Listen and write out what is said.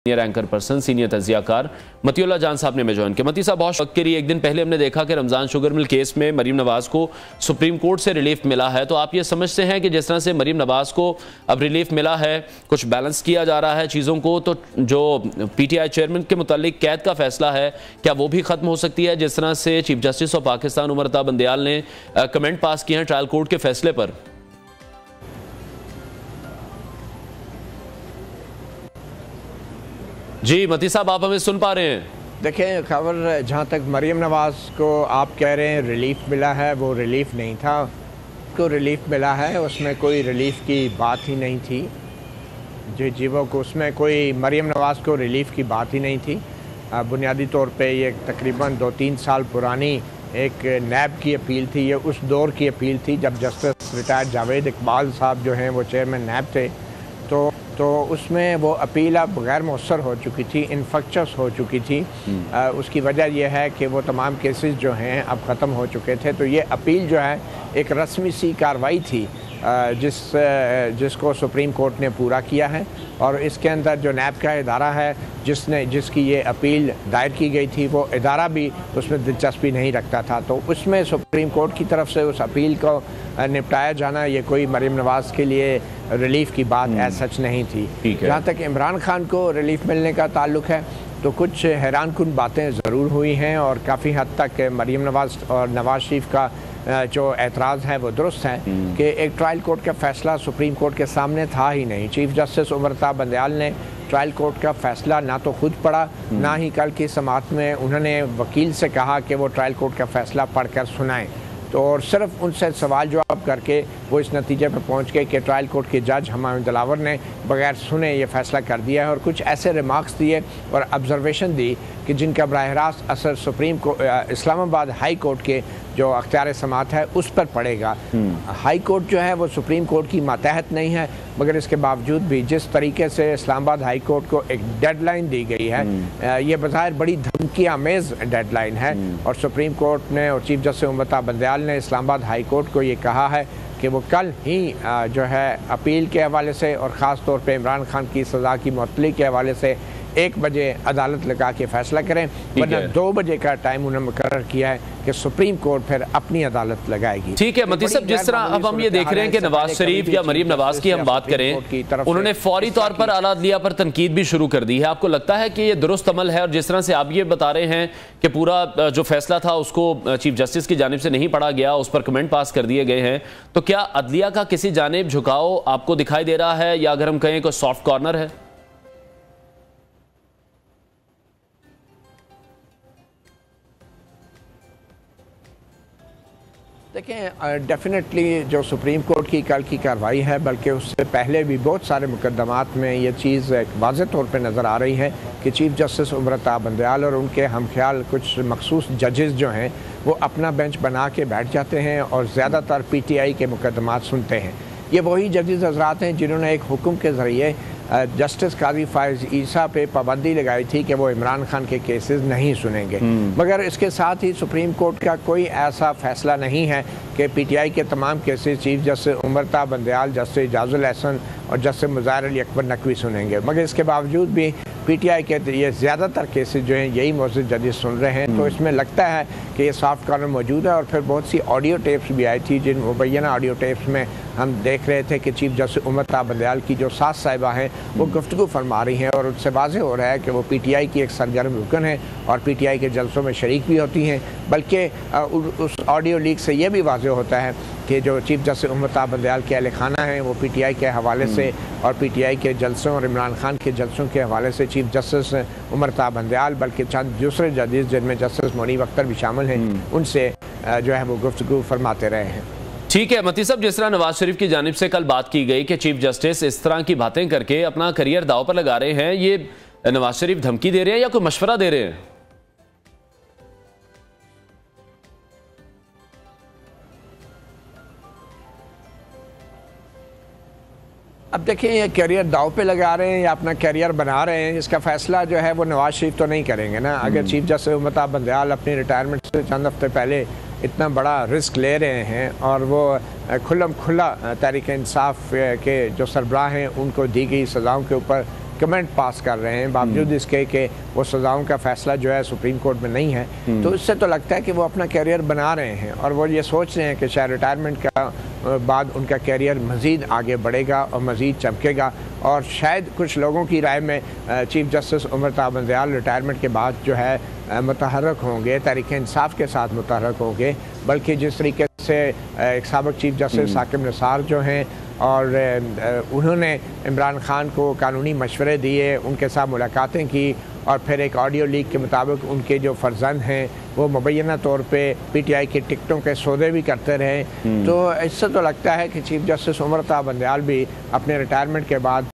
Senior anchor person senior तजियाकार Matiullah जान साहब ने ज्वाइन किया। मती साहब, बहुत वक्त के लिए एक दिन पहले हमने देखा कि रमज़ान शुगर मिल केस में मरीम नवाज़ को सुप्रीम कोर्ट से रिलीफ मिला है, तो आप ये समझते हैं कि जिस तरह से मरीम नवाज़ को अब रिलीफ मिला है, कुछ बैलेंस किया जा रहा है चीज़ों को, तो जो PTI चेयरमैन के मुतालिक कैद का फैसला है क्या वो भी ख़त्म हो सकती है? जिस तरह से chief justice of Pakistan Umar Ata Bandial ने कमेंट पास किए हैं ट्रायल कोर्ट के फैसले पर। जी मती साहब, आप हमें सुन पा रहे हैं? देखें, खबर जहाँ तक मरीम नवाज़ को आप कह रहे हैं रिलीफ मिला है, वो रिलीफ नहीं था। को रिलीफ मिला है उसमें कोई रिलीफ की बात ही नहीं थी। जी वो को उसमें कोई मरीम नवाज़ को रिलीफ की बात ही नहीं थी। बुनियादी तौर पे ये तकरीबन 2-3 साल पुरानी एक नैब की अपील थी। ये उस दौर की अपील थी जब जस्टिस रिटायर्ड जावेद इकबाल साहब जो हैं वो चेयरमैन नैब थे। तो उसमें वो अपील अब गैर मौसर हो चुकी थी, इन्फेक्शस हो चुकी थी। उसकी वजह यह है कि वो तमाम केसेस जो हैं अब ख़त्म हो चुके थे। तो ये अपील जो है एक रस्मी सी कार्रवाई थी जिसको सुप्रीम कोर्ट ने पूरा किया है। और इसके अंदर जो नैब का इदारा है जिसकी ये अपील दायर की गई थी, वो इदारा भी उसमें दिलचस्पी नहीं रखता था। तो उसमें सुप्रीम कोर्ट की तरफ से उस अपील को निपटाया जाना, ये कोई मरीम नवाज़ के लिए रिलीफ की बात एज सच नहीं थी। जहाँ तक इमरान खान को रिलीफ मिलने का ताल्लुक है, तो कुछ हैरानकुन बातें ज़रूर हुई हैं और काफ़ी हद तक मरीम नवाज़ और नवाज़ शरीफ का जो एतराज़ है वो दुरुस्त है कि एक ट्रायल कोर्ट का फ़ैसला सुप्रीम कोर्ट के सामने था ही नहीं। चीफ जस्टिस उमर अता बंदयाल ने ट्रायल कोर्ट का फ़ैसला ना तो खुद पढ़ा, ना ही कल की समाअत में उन्होंने वकील से कहा कि वो ट्रायल कोर्ट का फ़ैसला पढ़कर सुनाएं। तो और सिर्फ उनसे सवाल जवाब करके वो इस नतीजे पर पहुंच गए कि ट्रायल कोर्ट के जज हुमायूं दिलावर ने बगैर सुने ये फ़ैसला कर दिया है। और कुछ ऐसे रिमार्क्स दिए और ऑब्जर्वेशन दी कि जिनका बराह रास्त असर supreme court Islamabad high court के जो अख्तियार समाअत है उस पर पड़ेगा। हाई कोर्ट जो है वो सुप्रीम कोर्ट की मातहत नहीं है, मगर इसके बावजूद भी जिस तरीके से इस्लामाबाद हाई कोर्ट को एक डेडलाइन दी गई है, ये बज़ाहिर बड़ी धमकी आमेज़ डेडलाइन है। और सुप्रीम कोर्ट ने और चीफ जस्टिस उमर अता बंदयाल ने इस्लामाबाद हाई कोर्ट को ये कहा है कि वो कल ही जो है अपील के हवाले से और ख़ास तौर पे इमरान खान की सज़ा की मुअत्तली के हवाले से 1 बजे अदालत लगा के फैसला करें, वरना 2 बजे का टाइम उन्होंने मुकर्रर किया है कि सुप्रीम कोर्ट फिर अपनी अदालत लगाएगी। ठीक है मती साहब, जिस तरह अब हम ये देख रहे हैं कि नवाज शरीफ या मरीम नवाज की हम बात करें, उन्होंने फौरी तौर पर आला अदलिया पर तनकीद भी शुरू कर दी है। आपको लगता है कि ये दुरुस्त अमल है? और जिस तरह से आप ये बता रहे हैं कि पूरा जो फैसला था उसको चीफ जस्टिस की जानिब से नहीं पढ़ा गया, उस पर कमेंट पास कर दिए गए हैं, तो क्या अदलिया का किसी जानिब झुकाव आपको दिखाई दे रहा है, या अगर हम कहें कोई सॉफ्ट कॉर्नर है? देखें, डेफिनेटली जो सुप्रीम कोर्ट की कल की कार्रवाई है, बल्कि उससे पहले भी बहुत सारे मुकदमात में ये चीज़ एक वाज़ेह तौर पे नज़र आ रही है कि चीफ जस्टिस उमर अता बंदयाल और उनके हमख्याल कुछ मखसूस जजेस जो हैं वो अपना बेंच बना के बैठ जाते हैं और ज़्यादातर PTI के मुकदमात सुनते हैं। ये वही जजेस हज़रात हैं जिन्होंने एक हुक्म के ज़रिए जस्टिस काजी फायज़ ईसा पे पाबंदी लगाई थी कि वो इमरान खान के केसेस नहीं सुनेंगे। मगर इसके साथ ही सुप्रीम कोर्ट का कोई ऐसा फैसला नहीं है कि PTI के तमाम cases chief justice Umar Ata Bandial, justice Ejazul Ahsan और जस्टिस मुज़ाहिर अली अकबर नकवी सुनेंगे। मगर इसके बावजूद भी PTI के ये ज़्यादातर केसेस जो हैं यही मौजूद जजेस सुन रहे हैं। तो इसमें लगता है कि ये सॉफ्ट कॉर्नर मौजूद है। और फिर बहुत सी ऑडियो टेप्स भी आई थी, जिन मुबैना ऑडियो टेप्स में हम देख रहे थे कि चीफ जस्टिस उमर अता बंदयाल की जो सास साहिबा हैं वो गुफ्तगू फरमा रही हैं और उससे वाज़ेह हो रहा है कि वो PTI की एक सरगर्म रुकन है और PTI के जलसों में शरीक भी होती हैं। बल्कि उस ऑडियो लीक से ये भी वाज़ेह होता है कि जो चीफ जस्टिस उमर अता बंदयाल के अहल खाना हैं वो PTI के हवाले से और PTI के जलसों और इमरान खान के जलसों के हवाले से चीफ जस्टिस उमर अता बंदयाल बल्कि चंद दूसरे जजेस जिनमें जस्टिस मुनीब अख्तर भी शामिल हैं, उनसे जो है वो गुफ्तगू फरमाते रहे हैं। ठीक है मती साहब, जिस तरह नवाज शरीफ की जानिब से कल बात की गई कि चीफ जस्टिस इस तरह की बातें करके अपना करियर दाव पर लगा रहे हैं, ये नवाज शरीफ धमकी दे रहे हैं या कोई मशवरा दे रहे हैं? अब देखिए, ये करियर दाव पे लगा रहे हैं या अपना करियर बना रहे हैं, इसका फैसला जो है वो नवाज शरीफ तो नहीं करेंगे ना। अगर चीफ जस्टिस उमर अता बंदयाल अपनी रिटायरमेंट से चंद हफ्ते पहले इतना बड़ा रिस्क ले रहे हैं और वो खुल्लम खुल्ला तहरीक इंसाफ के जो सरबराह हैं उनको दी गई सज़ाओं के ऊपर कमेंट पास कर रहे हैं, बावजूद इसके कि वो सज़ाओं का फैसला जो है सुप्रीम कोर्ट में नहीं है, तो इससे तो लगता है कि वो अपना कैरियर बना रहे हैं और वो ये सोच रहे हैं कि शायद रिटायरमेंट का बाद उनका कैरियर मज़ीद आगे बढ़ेगा और मज़ीद चमकेगा। और शायद कुछ लोगों की राय में चीफ जस्टिस उमर ता बंदयाल रिटायरमेंट के बाद जो है मुतहर्रक होंगे, तहरीक इंसाफ के साथ मुतहर्रक होंगे, बल्कि जिस तरीके से एक साबिक चीफ जस्टिस साकिब निसार जो हैं और उन्होंने इमरान खान को कानूनी मशवरे दिए, उनके साथ मुलाकातें की और फिर एक ऑडियो लीक के मुताबिक उनके जो फर्जंद हैं वो मुबैना तौर पे पीटीआई की टिकटों के सौदे भी करते रहे, तो इससे तो लगता है कि चीफ जस्टिस उमर ता बंदयाल भी अपने रिटायरमेंट के बाद